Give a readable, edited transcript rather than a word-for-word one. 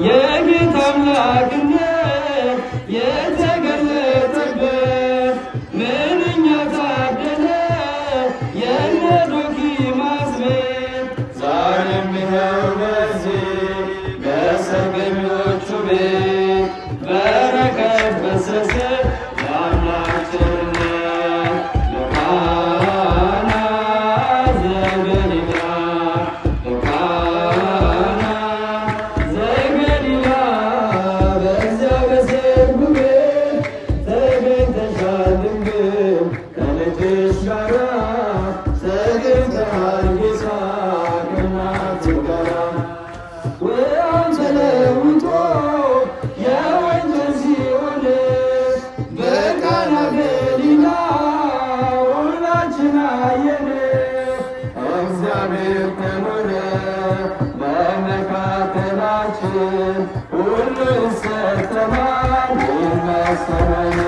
የጌታ አምላክነት የተገለጠበት ምንኛ ታደለ የነ ዶኪማስ ቤት። ዛሬም ይኸው በዚህ በሰርገኞቹ ቤት በረከት ፈሰሰ የአምላክ ቸርነት ለቃና ዘገሊላ ለቃና ዘገሊላ በዚያ በሰርጉ ቤት ተገኝተሻል ድንግል ከልጅሽ ጋራ ተገኝተሃል ጌታ ከእናቱ ጋራ ውሃው ተለውጦ የወይን ጠጅ ሲሆን በቃና ገሊላ ሁላችን አየን። እግዚአብሔር ከኖረ በመካከላችን ሁሉ ይሰጠናል ይመስገን።